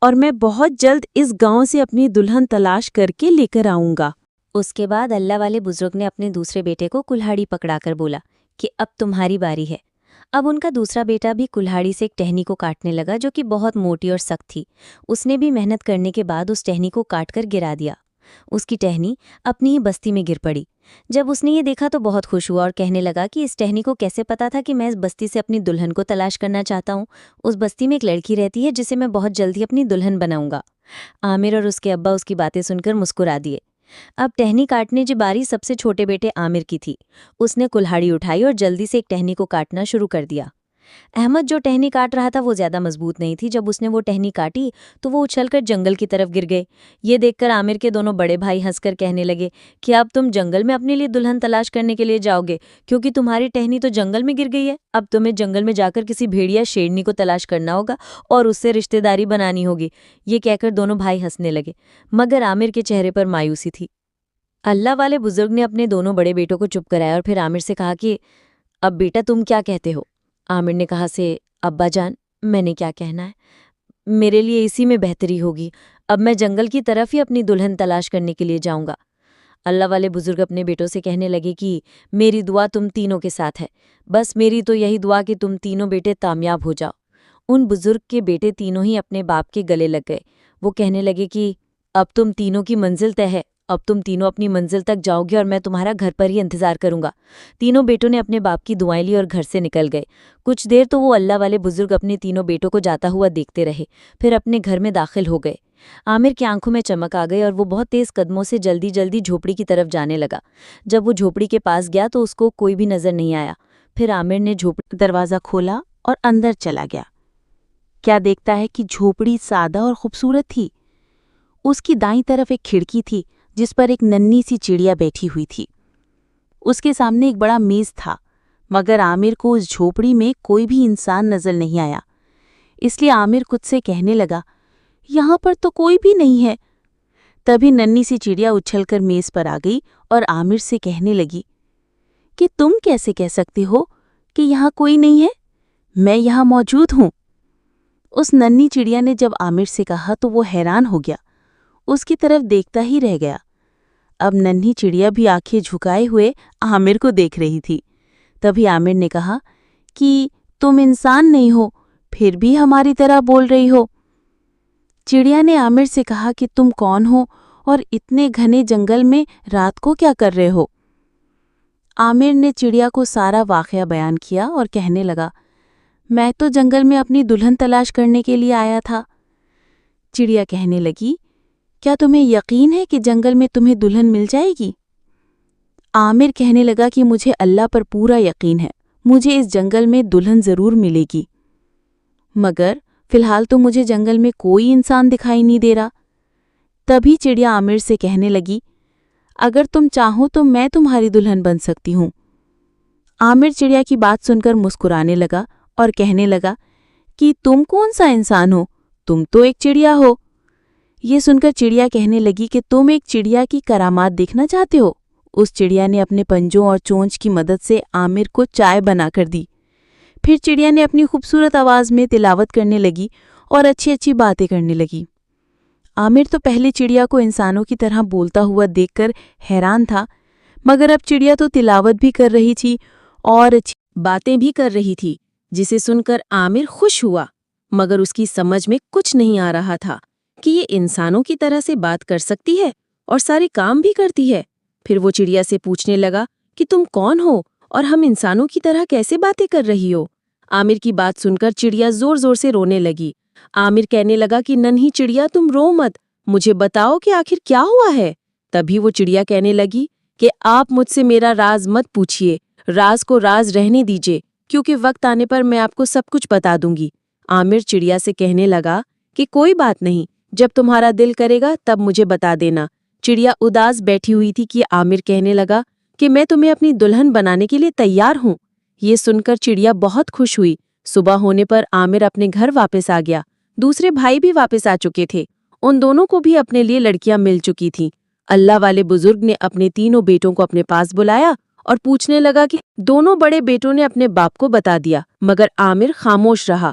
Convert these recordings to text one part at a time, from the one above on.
اور میں بہت جلد اس گاؤں سے اپنی دلہن تلاش کر کے لے کر آؤں گا۔ اس کے بعد اللہ والے بزرگ نے اپنے دوسرے بیٹے کو کلہاڑی پکڑا کر بولا کہ اب تمہاری باری ہے۔ اب ان کا دوسرا بیٹا بھی کلہاڑی سے ایک ٹہنی کو کاٹنے لگا جو کہ بہت موٹی اور سخت تھی۔ اس نے بھی محنت کرنے کے بعد اس ٹہنی کو کاٹ کر گرا دیا۔ اس کی ٹہنی اپنی ہی بستی میں گر پڑی۔ جب اس نے یہ دیکھا تو بہت خوش ہوا اور کہنے لگا کہ اس ٹہنی کو کیسے پتا تھا کہ میں اس بستی سے اپنی دلہن کو تلاش کرنا چاہتا ہوں۔ اس بستی میں ایک لڑکی رہتی ہے جسے میں بہت جلدی اپنی دلہن بناؤں گا۔ عامر اور اس کے ابا اس کی باتیں سن کر مسکرا دیے۔ اب ٹہنی کاٹنے کی باری سب سے چھوٹے بیٹے عامر کی تھی۔ اس نے کلہاڑی اٹھائی اور جلدی سے ایک ٹہنی کو کاٹنا شروع کر دیا۔ احمد جو ٹہنی کاٹ رہا تھا وہ زیادہ مضبوط نہیں تھی۔ جب اس نے وہ ٹہنی کاٹی تو وہ اچھل کر جنگل کی طرف گر گئے۔ یہ دیکھ کر عامر کے دونوں بڑے بھائی ہنس کر کہنے لگے کہ اب تم جنگل میں اپنے لیے دلہن تلاش کرنے کے لیے جاؤ گے کیونکہ تمہاری ٹہنی تو جنگل میں گر گئی ہے۔ اب تمہیں جنگل میں جا کر کسی بھیڑیا شیرنی کو تلاش کرنا ہوگا اور اس سے رشتہ داری بنانی ہوگی۔ یہ کہہ کر دونوں بھائی ہنسنے لگے مگر عامر کے چہرے پر مایوسی تھی۔ اللہ والے بزرگ نے اپنے دونوں بڑے بیٹوں کو چپ کرایا اور پھر عامر سے کہا کہ اب بیٹا تم کیا کہتے ہو؟ عامر نے کہا سے ابا جان میں نے کیا کہنا ہے، میرے لیے اسی میں بہتری ہوگی۔ اب میں جنگل کی طرف ہی اپنی دلہن تلاش کرنے کے لیے جاؤں گا۔ اللہ والے بزرگ اپنے بیٹوں سے کہنے لگے کہ میری دعا تم تینوں کے ساتھ ہے، بس میری تو یہی دعا کہ تم تینوں بیٹے کامیاب ہو جاؤ۔ ان بزرگ کے بیٹے تینوں ہی اپنے باپ کے گلے لگ گئے۔ وہ کہنے لگے کہ اب تم تینوں کی منزل طے ہے، اب تم تینوں اپنی منزل تک جاؤ گے اور میں تمہارا گھر پر ہی انتظار کروں گا۔ تینوں بیٹوں نے اپنے باپ کی دعائیں لی اور گھر سے نکل گئے۔ کچھ دیر تو وہ اللہ والے بزرگ اپنے تینوں بیٹوں کو جاتا ہوا دیکھتے رہے، پھر اپنے گھر میں داخل ہو گئے۔ عامر کی آنکھوں میں چمک آ گئی اور وہ بہت تیز قدموں سے جلدی جلدی جھوپڑی کی طرف جانے لگا۔ جب وہ جھوپڑی کے پاس گیا تو اس کو کوئی بھی نظر نہیں آیا۔ پھر عامر نے جھوپڑی دروازہ کھولا اور اندر چلا گیا۔ کیا دیکھتا ہے کہ جھوپڑی سادہ اور خوبصورت تھی۔ اس کی دائیں طرف ایک کھڑکی تھی جس پر ایک ننھی سی چڑیا بیٹھی ہوئی تھی۔ اس کے سامنے ایک بڑا میز تھا مگر عامر کو اس جھوپڑی میں کوئی بھی انسان نظر نہیں آیا، اس لیے عامر خود سے کہنے لگا یہاں پر تو کوئی بھی نہیں ہے۔ تبھی ننھی سی چڑیا اچھل کر میز پر آ گئی اور عامر سے کہنے لگی کہ تم کیسے کہہ سکتے ہو کہ یہاں کوئی نہیں ہے؟ میں یہاں موجود ہوں۔ اس ننھی چڑیا نے جب عامر سے کہا تو وہ حیران ہو گیا، اس کی طرف دیکھتا ہی رہ گیا۔ اب ننھی چڑیا بھی آنکھیں جھکائے ہوئے عامر کو دیکھ رہی تھی۔ تبھی عامر نے کہا کہ تم انسان نہیں ہو پھر بھی ہماری طرح بول رہی ہو۔ چڑیا نے عامر سے کہا کہ تم کون ہو اور اتنے گھنے جنگل میں رات کو کیا کر رہے ہو؟ عامر نے چڑیا کو سارا واقعہ بیان کیا اور کہنے لگا میں تو جنگل میں اپنی دلہن تلاش کرنے کے لیے آیا تھا۔ چڑیا کہنے لگی کیا تمہیں یقین ہے کہ جنگل میں تمہیں دلہن مل جائے گی؟ عامر کہنے لگا کہ مجھے اللہ پر پورا یقین ہے، مجھے اس جنگل میں دلہن ضرور ملے گی، مگر فی الحال تو مجھے جنگل میں کوئی انسان دکھائی نہیں دے رہا۔ تبھی چڑیا عامر سے کہنے لگی اگر تم چاہو تو میں تمہاری دلہن بن سکتی ہوں۔ عامر چڑیا کی بات سن کر مسکرانے لگا اور کہنے لگا کہ تم کون سا انسان ہو، تم تو ایک چڑیا ہو۔ یہ سن کر چڑیا کہنے لگی کہ تم ایک چڑیا کی کرامات دیکھنا چاہتے ہو؟ اس چڑیا نے اپنے پنجوں اور چونچ کی مدد سے عامر کو چائے بنا کر دی۔ پھر چڑیا نے اپنی خوبصورت آواز میں تلاوت کرنے لگی اور اچھی اچھی باتیں کرنے لگی۔ عامر تو پہلے چڑیا کو انسانوں کی طرح بولتا ہوا دیکھ کر حیران تھا، مگر اب چڑیا تو تلاوت بھی کر رہی تھی اور اچھی باتیں بھی کر رہی تھی، جسے سن کر عامر خوش ہوا، مگر اس کی سمجھ میں کچھ نہیں آ رہا تھا کہ یہ انسانوں کی طرح سے بات کر سکتی ہے اور سارے کام بھی کرتی ہے۔ پھر وہ چڑیا سے پوچھنے لگا کہ تم کون ہو اور ہم انسانوں کی طرح کیسے باتیں کر رہی ہو؟ عامر کی بات سن کر چڑیا زور زور سے رونے لگی۔ عامر کہنے لگا کہ ننھی چڑیا تم رو مت، مجھے بتاؤ کہ آخر کیا ہوا ہے۔ تبھی وہ چڑیا کہنے لگی کہ آپ مجھ سے میرا راز مت پوچھیے، راز کو راز رہنے دیجیے، کیونکہ وقت آنے پر میں آپ کو سب کچھ بتا دوں گی۔ عامر چڑیا سے کہنے لگا کہ کوئی بات نہیں، جب تمہارا دل کرے گا تب مجھے بتا دینا۔ چڑیا اداس بیٹھی ہوئی تھی کہ عامر کہنے لگا کہ میں تمہیں اپنی دلہن بنانے کے لیے تیار ہوں۔ یہ سن کر چڑیا بہت خوش ہوئی۔ صبح ہونے پر عامر اپنے گھر واپس آ گیا۔ دوسرے بھائی بھی واپس آ چکے تھے، ان دونوں کو بھی اپنے لیے لڑکیاں مل چکی تھیں۔ اللہ والے بزرگ نے اپنے تینوں بیٹوں کو اپنے پاس بلایا اور پوچھنے لگا کہ دونوں بڑے بیٹوں نے اپنے باپ کو بتا دیا، مگر عامر خاموش رہا۔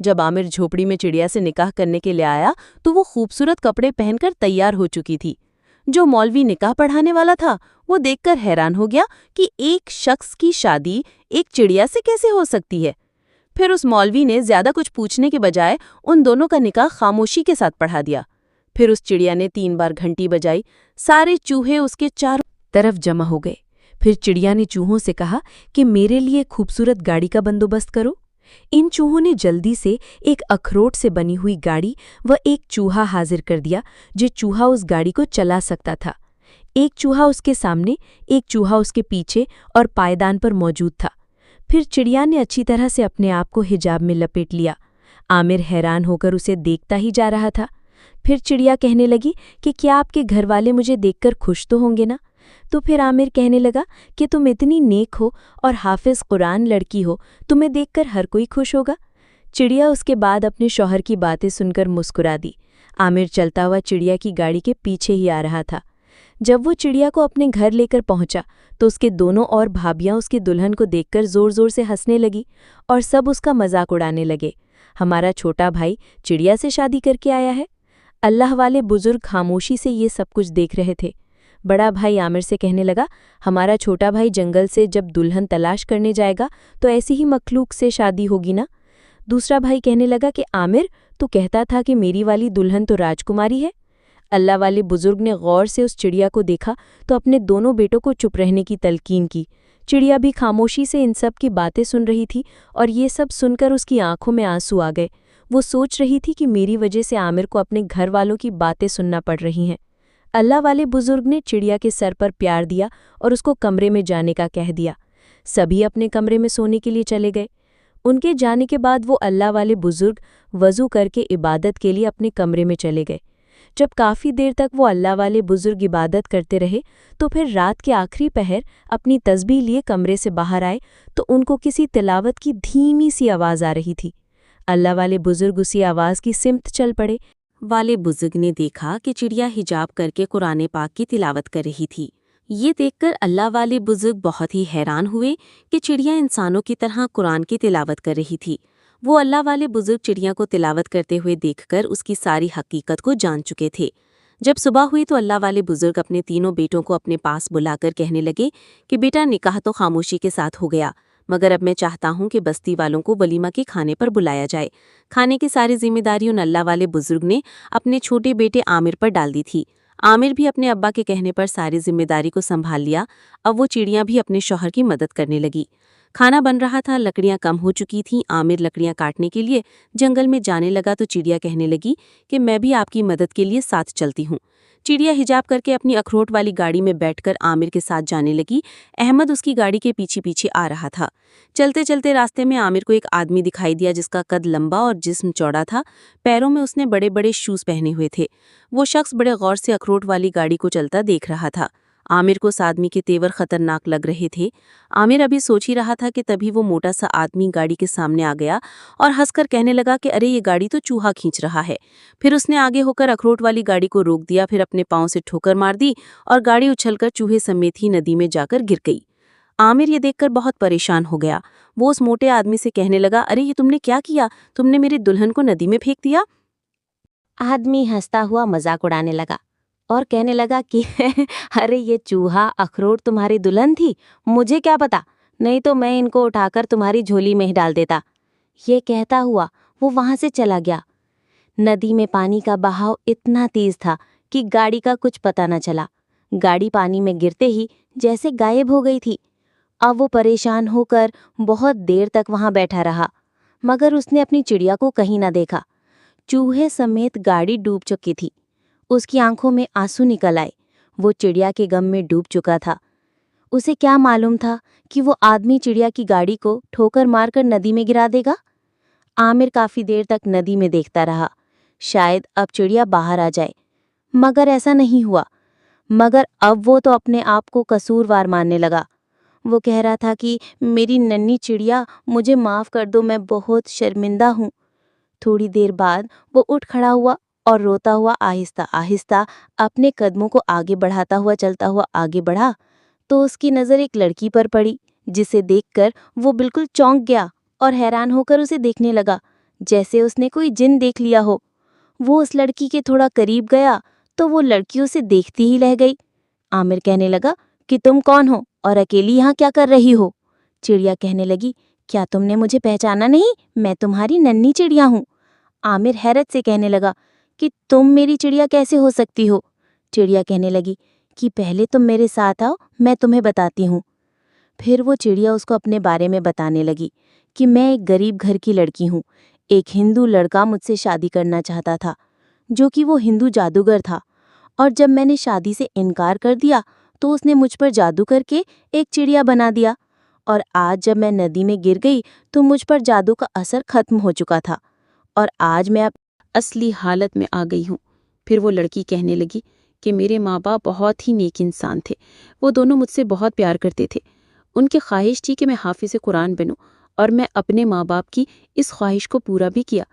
جب عامر جھوپڑی میں چڑیا سے نکاح کرنے کے لیے آیا تو وہ خوبصورت کپڑے پہن کر تیار ہو چکی تھی۔ جو مولوی نکاح پڑھانے والا تھا وہ دیکھ کر حیران ہو گیا کہ ایک شخص کی شادی ایک چڑیا سے کیسے ہو سکتی ہے۔ پھر اس مولوی نے زیادہ کچھ پوچھنے کے بجائے ان دونوں کا نکاح خاموشی کے ساتھ پڑھا دیا۔ پھر اس چڑیا نے 3 بار گھنٹی بجائی، سارے چوہے اس کے چاروں طرف جمع ہو گئے۔ پھر چڑیا نے چوہوں سے کہا کہ میرے لیے خوبصورت گاڑی کا بندوبست کرو۔ ان چوہوں نے جلدی سے ایک اخروٹ سے بنی ہوئی گاڑی و ایک چوہا حاضر کر دیا جو چوہا اس گاڑی کو چلا سکتا تھا۔ ایک چوہا اس کے سامنے، ایک چوہا اس کے پیچھے اور پائیدان پر موجود تھا۔ پھر چڑیا نے اچھی طرح سے اپنے آپ کو حجاب میں لپیٹ لیا۔ عامر حیران ہو کر اسے دیکھتا ہی جا رہا تھا۔ پھر چڑیا کہنے لگی کہ کیا آپ کے گھر والے مجھے دیکھ کر خوش تو ہوں گے نا؟ تو پھر عامر کہنے لگا کہ تم اتنی نیک ہو اور حافظ قرآن لڑکی ہو، تمہیں دیکھ کر ہر کوئی خوش ہوگا۔ چڑیا اس کے بعد اپنے شوہر کی باتیں سن کر مسکرا دی۔ عامر چلتا ہوا چڑیا کی گاڑی کے پیچھے ہی آ رہا تھا۔ جب وہ چڑیا کو اپنے گھر لے کر پہنچا تو اس کے دونوں اور بھابیاں اس کی دلہن کو دیکھ کر زور زور سے ہنسنے لگی اور سب اس کا مذاق اڑانے لگے۔ ہمارا چھوٹا بھائی چڑیا سے شادی کر کے آیا ہے۔ اللہ والے بزرگ خاموشی سے یہ سب کچھ دیکھ رہے تھے۔ بڑا بھائی عامر سے کہنے لگا، ہمارا چھوٹا بھائی جنگل سے جب دلہن تلاش کرنے جائے گا تو ایسی ہی مخلوق سے شادی ہوگی نا؟ دوسرا بھائی کہنے لگا کہ عامر تو کہتا تھا کہ میری والی دلہن تو راجکماری ہے۔ اللہ والے بزرگ نے غور سے اس چڑیا کو دیکھا تو اپنے دونوں بیٹوں کو چپ رہنے کی تلقین کی۔ چڑیا بھی خاموشی سے ان سب کی باتیں سن رہی تھی اور یہ سب سن کر اس کی آنکھوں میں آنسو آ گئے۔ وہ سوچ رہی تھی کہ میری وجہ سے عامر کو اپنے گھر والوں کی باتیں سننا پڑ رہی ہیں۔ اللہ والے بزرگ نے چڑیا کے سر پر پیار دیا اور اس کو کمرے میں جانے کا کہہ دیا۔ سبھی اپنے کمرے میں سونے کے لیے چلے گئے۔ ان کے جانے کے بعد وہ اللہ والے بزرگ وضو کر کے عبادت کے لیے اپنے کمرے میں چلے گئے۔ جب کافی دیر تک وہ اللہ والے بزرگ عبادت کرتے رہے تو پھر رات کے آخری پہر اپنی تسبیح لیے کمرے سے باہر آئے تو ان کو کسی تلاوت کی دھیمی سی آواز آ رہی تھی۔ اللہ والے بزرگ اسی آواز کی سمت چل پڑے۔ والے بزرگ نے دیکھا کہ چڑیا حجاب کر کے قرآن پاک کی تلاوت کر رہی تھی۔ یہ دیکھ کر اللہ والے بزرگ بہت ہی حیران ہوئے کہ چڑیا انسانوں کی طرح قرآن کی تلاوت کر رہی تھی۔ وہ اللہ والے بزرگ چڑیا کو تلاوت کرتے ہوئے دیکھ کر اس کی ساری حقیقت کو جان چکے تھے۔ جب صبح ہوئی تو اللہ والے بزرگ اپنے تینوں بیٹوں کو اپنے پاس بلا کر کہنے لگے کہ بیٹا نکاح تو خاموشی کے ساتھ ہو گیا، مگر اب میں چاہتا ہوں کہ بستی والوں کو ولیمہ کے کھانے پر بلایا جائے۔ کھانے کی ساری ذمہ داری ان اللہ والے بزرگ نے اپنے چھوٹے بیٹے عامر پر ڈال دی تھی۔ عامر بھی اپنے ابا کے کہنے پر ساری ذمہ داری کو سنبھال لیا۔ اب وہ چڑیاں بھی اپنے شوہر کی مدد کرنے لگی۔ کھانا بن رہا تھا، لکڑیاں کم ہو چکی تھیں۔ عامر لکڑیاں کاٹنے کے لیے جنگل میں جانے لگا تو چڑیا کہنے لگی کہ میں بھی آپ کی مدد کے لیے ساتھ چلتی ہوں۔ چڑیا حجاب کر کے اپنی اخروٹ والی گاڑی میں بیٹھ کر عامر کے ساتھ جانے لگی۔ احمد اس کی گاڑی کے پیچھے پیچھے آ رہا تھا۔ چلتے چلتے راستے میں عامر کو ایک آدمی دکھائی دیا جس کا قد لمبا اور جسم چوڑا تھا۔ پیروں میں اس نے بڑے بڑے شوز پہنے ہوئے تھے۔ وہ شخص بڑے غور سے اخروٹ والی گاڑی کو چلتا دیکھ رہا تھا۔ عامر کو اس آدمی کے تیور خطرناک لگ رہے تھے۔ عامر ابھی سوچ ہی رہا تھا کہ تبھی وہ موٹا سا آدمی گاڑی کے سامنے آ گیا اور ہنس کر کہنے لگا کہ ارے یہ گاڑی تو چوہا کھینچ رہا ہے۔ پھر اس نے آگے ہو کر اخروٹ والی گاڑی کو روک دیا، پھر اپنے پاؤں سے ٹھوکر مار دی اور گاڑی اچھل کر چوہے سمیت ہی ندی میں جا کر گر گئی۔ عامر یہ دیکھ کر بہت پریشان ہو گیا۔ وہ اس موٹے آدمی سے کہنے لگا، ارے یہ تم نے کیا کیا؟ تم نے میری دلہن کو ندی میں پھینک دیا۔ آدمی ہنستا ہوا مذاق اڑانے لگا اور کہنے لگا کہ ارے یہ چوہا اخروٹ تمہاری دلہن تھی، مجھے کیا پتا، نہیں تو میں ان کو اٹھا کر تمہاری جھولی میں ہی ڈال دیتا۔ یہ کہتا ہوا وہ وہاں سے چلا گیا۔ ندی میں پانی کا بہاؤ اتنا تیز تھا کہ گاڑی کا کچھ پتہ نہ چلا۔ گاڑی پانی میں گرتے ہی جیسے غائب ہو گئی تھی۔ اب وہ پریشان ہو کر بہت دیر تک وہاں بیٹھا رہا، مگر اس نے اپنی چڑیا کو کہیں نہ دیکھا۔ چوہے سمیت گاڑی ڈوب چکی تھی۔ اس کی آنکھوں میں آنسو نکل آئے۔ وہ چڑیا کے غم میں ڈوب چکا تھا۔ اسے کیا معلوم تھا کہ وہ آدمی چڑیا کی گاڑی کو ٹھوکر مار کر ندی میں گرا دے گا۔ عامر کافی دیر تک ندی میں دیکھتا رہا، شاید اب چڑیا باہر آ جائے، مگر ایسا نہیں ہوا۔ مگر اب وہ تو اپنے آپ کو قصوروار ماننے لگا۔ وہ کہہ رہا تھا کہ میری ننھی چڑیا، مجھے معاف کر دو، میں بہت شرمندہ ہوں۔ تھوڑی دیر بعد وہ اٹھ کھڑا ہوا اور روتا ہوا آہستہ آہستہ اپنے قدموں کو آگے بڑھاتا ہوا چلتا ہوا آگے بڑھا تو اس کی نظر ایک لڑکی پر پڑی، جسے دیکھ کر وہ بالکل چونک گیا اور حیران ہو کر اسے دیکھنے لگا۔ جیسے اس نے کوئی جن دیکھ لیا ہو۔ وہ اس لڑکی کے تھوڑا قریب گیا تو وہ لڑکی اسے دیکھتی ہی رہ گئی۔ عامر کہنے لگا کہ تم کون ہو اور اکیلی یہاں کیا کر رہی ہو؟ چڑیا کہنے لگی کیا تم نے مجھے پہچانا نہیں؟ میں تمہاری ننھی چڑیا ہوں۔ عامر حیرت سے کہنے لگا کہ تم میری چڑیا کیسے ہو سکتی ہو؟ چڑیا کہنے لگی کہ پہلے تم میرے ساتھ آؤ، میں تمہیں بتاتی ہوں۔ پھر وہ چڑیا اس کو اپنے بارے میں بتانے لگی کہ میں ایک غریب گھر کی لڑکی ہوں۔ ایک ہندو لڑکا مجھ سے شادی کرنا چاہتا تھا جو کہ وہ ہندو جادوگر تھا، اور جب میں نے شادی سے انکار کر دیا تو اس نے مجھ پر جادو کر کے ایک چڑیا بنا دیا، اور آج جب میں ندی میں گر گئی تو مجھ پر جادو کا اثر ختم ہو چکا تھا، اور آج میں اصلی حالت میں آ گئی ہوں۔ پھر وہ لڑکی کہنے لگی کہ میرے ماں باپ بہت ہی نیک انسان تھے، وہ دونوں مجھ سے بہت پیار کرتے تھے۔ ان کی خواہش تھی کہ میں حافظ قرآن بنوں، اور میں اپنے ماں باپ کی اس خواہش کو پورا بھی کیا۔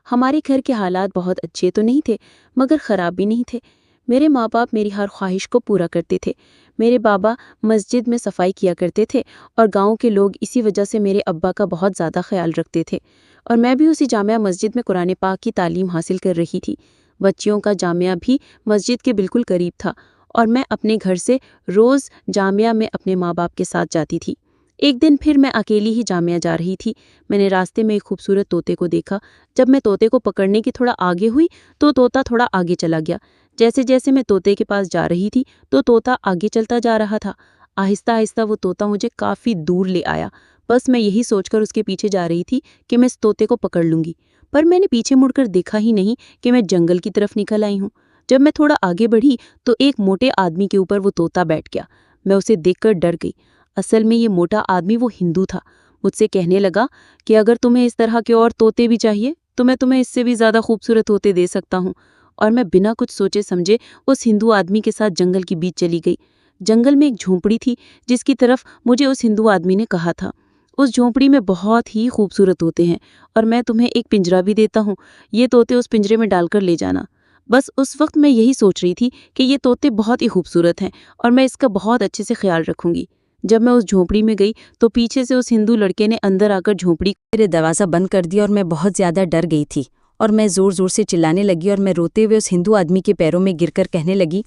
ہمارے گھر کے حالات بہت اچھے تو نہیں تھے مگر خراب بھی نہیں تھے۔ میرے ماں باپ میری ہر خواہش کو پورا کرتے تھے۔ میرے بابا مسجد میں صفائی کیا کرتے تھے، اور گاؤں کے لوگ اسی وجہ سے میرے ابا کا بہت زیادہ خیال رکھتے تھے، اور میں بھی اسی جامعہ مسجد میں قرآن پاک کی تعلیم حاصل کر رہی تھی۔ بچیوں کا جامعہ بھی مسجد کے بالکل قریب تھا، اور میں اپنے گھر سے روز جامعہ میں اپنے ماں باپ کے ساتھ جاتی تھی۔ ایک دن پھر میں اکیلی ہی جامعہ جا رہی تھی۔ میں نے راستے میں ایک خوبصورت طوطے کو دیکھا۔ جب میں طوطے کو پکڑنے کی تھوڑا آگے ہوئی تو طوطا تھوڑا آگے چلا گیا۔ جیسے جیسے میں طوطے کے پاس جا رہی تھی تو طوطا آگے چلتا جا رہا تھا۔ آہستہ آہستہ وہ طوطا مجھے کافی دور لے آیا۔ بس میں یہی سوچ کر اس کے پیچھے جا رہی تھی کہ میں اس طوطے کو پکڑ لوں گی، پر میں نے پیچھے مڑ کر دیکھا ہی نہیں کہ میں جنگل کی طرف نکل آئی ہوں۔ جب میں تھوڑا آگے بڑھی تو ایک موٹے آدمی کے اوپر وہ طوطا بیٹھ گیا۔ میں اسے دیکھ کر ڈر گئی۔ اصل میں یہ موٹا آدمی وہ ہندو تھا۔ مجھ سے کہنے لگا کہ اگر تمہیں اس طرح کے اور طوطے بھی چاہیے تو میں تمہیں اس سے بھی زیادہ خوبصورت طوطے دے سکتا ہوں، اور میں بنا کچھ سوچے سمجھے اس ہندو آدمی کے ساتھ جنگل کے بیچ چلی گئی۔ جنگل میں ایک جھونپڑی تھی جس کی طرف مجھے اس ہندو آدمی نے کہا تھا۔ اس جھونپڑی میں بہت ہی خوبصورت طوطے ہیں، اور میں تمہیں ایک پنجرا بھی دیتا ہوں، یہ طوطے اس پنجرے میں ڈال کر لے جانا۔ بس اس وقت میں یہی سوچ رہی تھی کہ یہ طوطے بہت ہی خوبصورت ہیں اور میں اس کا بہت اچھے سے خیال رکھوں گی۔ جب میں اس جھونپڑی میں گئی تو پیچھے سے اس ہندو لڑکے نے اندر آ کر جھونپڑی میرے دروازہ بند کر دیا، اور میں بہت زیادہ ڈر گئی تھی، اور میں زور زور سے چلانے لگی، اور میں روتے ہوئے اس ہندو آدمی کے پیروں میں گر کر کہنے لگی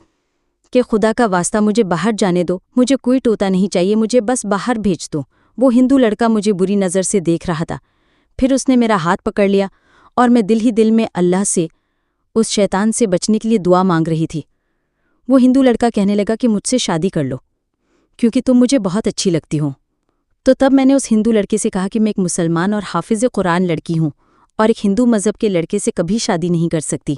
کہ خدا کا واسطہ مجھے باہر جانے دو، مجھے کوئی طوطا نہیں چاہیے، مجھے بس باہر بھیج دو۔ وہ ہندو لڑکا مجھے بری نظر سے دیکھ رہا تھا۔ پھر اس نے میرا ہاتھ پکڑ لیا، اور میں دل ہی دل میں اللہ سے اس شیطان سے بچنے کے لیے دعا مانگ رہی تھی۔ وہ ہندو لڑکا کہنے لگا کہ مجھ سے شادی کر لو کیونکہ تم مجھے بہت اچھی لگتی ہو۔ تو تب میں نے اس ہندو لڑکے سے کہا کہ میں ایک مسلمان اور حافظ قرآن لڑکی ہوں، اور ایک ہندو مذہب کے لڑکے سے کبھی شادی نہیں کر سکتی۔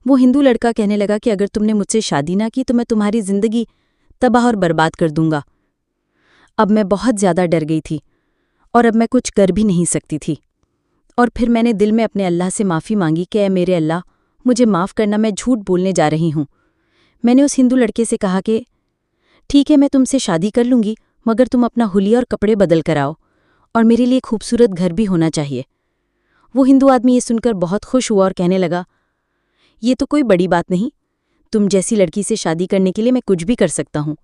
وہ ہندو لڑکا کہنے لگا کہ اگر تم نے مجھ سے شادی نہ کی تو میں تمہاری زندگی تباہ اور برباد کر دوں گا۔ اب میں بہت زیادہ ڈر گئی تھی، اور اب میں کچھ کر بھی نہیں سکتی تھی، اور پھر میں نے دل میں اپنے اللہ سے معافی مانگی کہ اے میرے اللہ، مجھے معاف کرنا، میں جھوٹ بولنے جا رہی ہوں۔ میں نے اس ہندو لڑکے سے کہا کہ ٹھیک ہے، میں تم سے شادی کر لوں گی، مگر تم اپنا حلیہ اور کپڑے بدل کر آؤ، اور میرے لیے خوبصورت گھر بھی ہونا چاہیے۔ وہ ہندو آدمی یہ سن کر بہت خوش ہوا اور کہنے لگا یہ تو کوئی بڑی بات نہیں، تم جیسی لڑکی سے شادی کرنے کے لیے میں کچھ بھی کر سکتا ہوں۔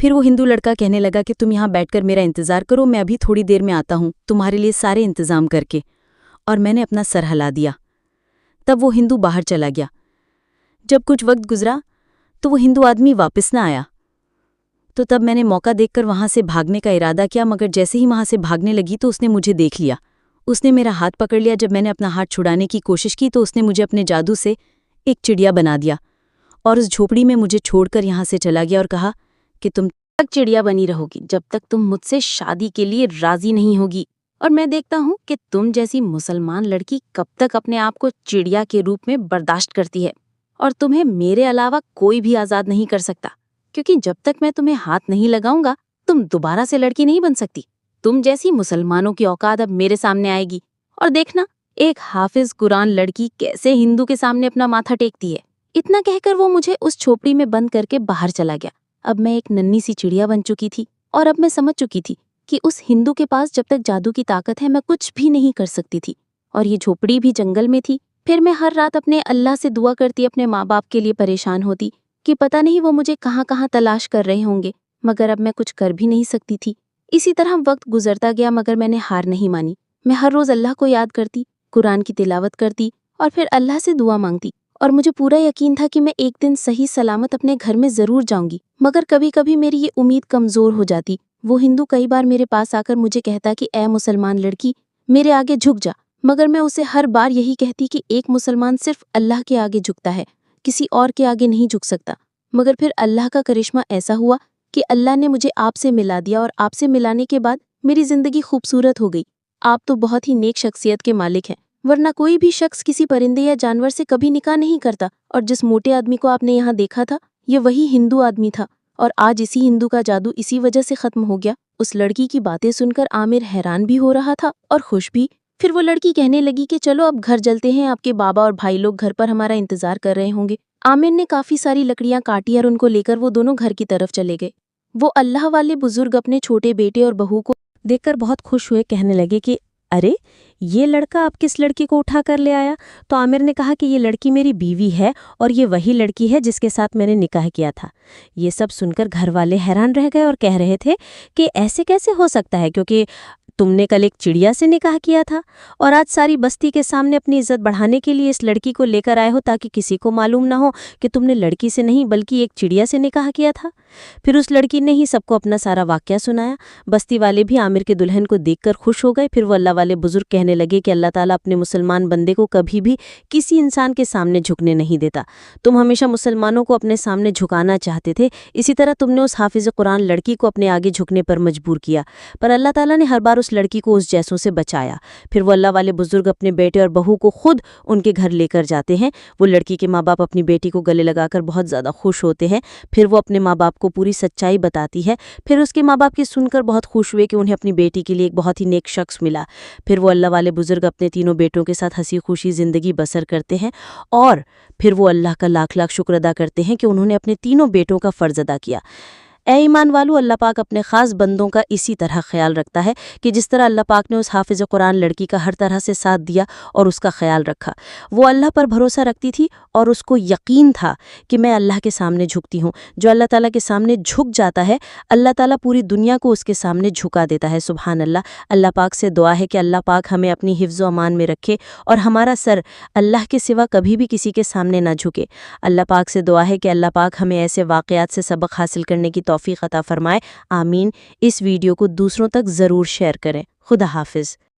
پھر وہ ہندو لڑکا کہنے لگا کہ تم یہاں بیٹھ کر میرا انتظار کرو، میں ابھی تھوڑی دیر میں آتا ہوں تمہارے لیے سارے انتظام کر کے، اور میں نے اپنا سر ہلا دیا۔ تب وہ ہندو باہر چلا گیا۔ جب کچھ وقت گزرا تو وہ ہندو آدمی واپس نہ آیا، تو تب میں نے موقع دیکھ کر وہاں سے بھاگنے کا ارادہ کیا، مگر جیسے ہی وہاں سے بھاگنے لگی تو اس نے مجھے دیکھ لیا۔ اس نے میرا ہاتھ پکڑ لیا۔ جب میں نے اپنا ہاتھ چھڑانے کی کوشش کی تو اس نے مجھے اپنے جادو سے ایک چڑیا بنا دیا، اور اس جھوپڑی میں مجھے چھوڑ کر یہاں سے چلا گیا اور کہا کہ تم تک چڑیا بنی رہو گی جب تک تم مجھ سے شادی کے لیے راضی نہیں ہوگی، اور میں دیکھتا ہوں کہ تم جیسی مسلمان لڑکی کب تک اپنے آپ کو چڑیا کے روپ میں برداشت کرتی ہے، اور تمہیں میرے علاوہ کوئی بھی آزاد نہیں کر سکتا، کیونکہ جب تک میں تمہیں ہاتھ نہیں لگاؤں گا تم دوبارہ سے لڑکی نہیں بن سکتی۔ تم جیسی مسلمانوں کی اوقات اب میرے سامنے آئے گی، اور دیکھنا ایک حافظ قرآن لڑکی کیسے ہندو کے سامنے اپنا ماتھا ٹیکتی ہے۔ اتنا کہہ کر وہ مجھے اس چھوپڑی میں بند کر کے باہر چلا گیا۔ اب میں ایک ننھی سی چڑیا بن چکی تھی، اور اب میں سمجھ چکی تھی کہ اس ہندو کے پاس جب تک جادو کی طاقت ہے میں کچھ بھی نہیں کر سکتی تھی، اور یہ جھوپڑی بھی جنگل میں تھی۔ پھر میں ہر رات اپنے اللہ سے دعا کرتی، اپنے ماں باپ کے لیے پریشان ہوتی کہ پتہ نہیں وہ مجھے کہاں کہاں تلاش کر رہے ہوں گے، مگر اب میں کچھ کر بھی نہیں سکتی تھی۔ اسی طرح وقت گزرتا گیا، مگر میں نے ہار نہیں مانی۔ میں ہر روز اللہ کو یاد کرتی، قرآن کی تلاوت کرتی اور پھر اللہ سے دعا مانگتی، اور مجھے پورا یقین تھا کہ میں ایک دن صحیح سلامت اپنے گھر میں ضرور جاؤں گی، مگر کبھی کبھی میری یہ امید کمزور ہو جاتی۔ وہ ہندو کئی بار میرے پاس آ کر مجھے کہتا کہ اے مسلمان لڑکی، میرے آگے جھک جا، مگر میں اسے ہر بار یہی کہتی کہ ایک مسلمان صرف اللہ کے آگے جھکتا ہے، کسی اور کے آگے نہیں جھک سکتا۔ مگر پھر اللہ کا کرشمہ ایسا ہوا کہ اللہ نے مجھے آپ سے ملا دیا، اور آپ سے ملانے کے بعد میری زندگی خوبصورت ہو گئی۔ آپ تو بہت ہی نیک شخصیت کے مالک ہیں، ورنہ کوئی بھی شخص کسی پرندے یا جانور سے کبھی نکاح نہیں کرتا، اور جس موٹے آدمی کو آپ نے یہاں دیکھا تھا یہ وہی ہندو آدمی تھا، اور آج اسی ہندو کا جادو اسی وجہ سے ختم ہو گیا۔ اس لڑکی کی باتیں سن کر عامر حیران بھی ہو رہا تھا اور خوش بھی۔ پھر وہ لڑکی کہنے لگی کہ چلو اب گھر چلتے ہیں، آپ کے بابا اور بھائی لوگ گھر پر ہمارا انتظار کر رہے ہوں گے۔ عامر نے کافی ساری لکڑیاں کاٹی اور ان کو لے کر وہ دونوں گھر کی طرف چلے گئے۔ وہ اللہ والے بزرگ اپنے چھوٹے بیٹے اور بہو کو دیکھ کر بہت خوش ہوئے، کہنے لگے کہ ارے یہ لڑکا آپ کس لڑکی کو اٹھا کر لے آیا؟ تو عامر نے کہا کہ یہ لڑکی میری بیوی ہے، اور یہ وہی لڑکی ہے جس کے ساتھ میں نے نکاح کیا تھا۔ یہ سب سن کر گھر والے حیران رہ گئے اور کہہ رہے تھے کہ ایسے کیسے ہو سکتا ہے، کیونکہ تم نے کل ایک چڑیا سے نکاح کیا تھا، اور آج ساری بستی کے سامنے اپنی عزت بڑھانے کے لیے اس لڑکی کو لے کر آئے ہو تاکہ کسی کو معلوم نہ ہو کہ تم نے لڑکی سے نہیں بلکہ ایک چڑیا سے نکاح کیا تھا۔ پھر اس لڑکی نے ہی سب کو اپنا سارا واقعہ سنایا۔ بستی والے بھی عامر کے دلہن کو دیکھ کر خوش ہو گئے۔ پھر وہ اللہ والے بزرگ کہنے لگے کہ اللہ تعالیٰ اپنے مسلمان بندے کو کبھی بھی کسی انسان کے سامنے جھکنے نہیں دیتا۔ تم ہمیشہ مسلمانوں کو اپنے سامنے جھکانا چاہتے تھے، اسی طرح تم نے اس حافظ قرآن لڑکی کو اپنے آگے جھکنے پر مجبور کیا، پر اللہ تعالیٰ نے ہر بار اس لڑکی کو اس جیسوں سے بچایا۔ پھر وہ اللہ والے بزرگ اپنے بیٹے اور بہو کو خود ان کے گھر لے کر جاتے ہیں۔ وہ لڑکی کے ماں باپ اپنی بیٹی کو گلے لگا کر بہت زیادہ خوش ہوتے ہیں۔ پھر وہ اپنے ماں باپ کو پوری سچائی بتاتی ہے۔ پھر اس کے ماں باپ کی سن کر بہت خوش ہوئے کہ انہیں اپنی بیٹی کے لیے ایک بہت ہی نیک شخص ملا۔ پھر وہ اللہ والے بزرگ اپنے تینوں بیٹوں کے ساتھ ہنسی خوشی زندگی بسر کرتے ہیں، اور پھر وہ اللہ کا لاکھ لاکھ شکر ادا کرتے ہیں کہ انہوں نے اپنے تینوں بیٹوں کا فرض ادا کیا۔ اے ایمان والو، اللہ پاک اپنے خاص بندوں کا اسی طرح خیال رکھتا ہے کہ جس طرح اللہ پاک نے اس حافظ قرآن لڑکی کا ہر طرح سے ساتھ دیا اور اس کا خیال رکھا۔ وہ اللہ پر بھروسہ رکھتی تھی اور اس کو یقین تھا کہ میں اللہ کے سامنے جھکتی ہوں۔ جو اللہ تعالیٰ کے سامنے جھک جاتا ہے، اللہ تعالیٰ پوری دنیا کو اس کے سامنے جھکا دیتا ہے۔ سبحان اللہ۔ اللہ پاک سے دعا ہے کہ اللہ پاک ہمیں اپنی حفظ و امان میں رکھے اور ہمارا سر اللہ کے سوا کبھی بھی کسی کے سامنے نہ جھکے۔ اللہ پاک سے دعا ہے کہ اللہ پاک ہمیں ایسے واقعات سے سبق حاصل کرنے کی توفیق عطا فرمائے۔ آمین۔ اس ویڈیو کو دوسروں تک ضرور شیئر کریں۔ خدا حافظ۔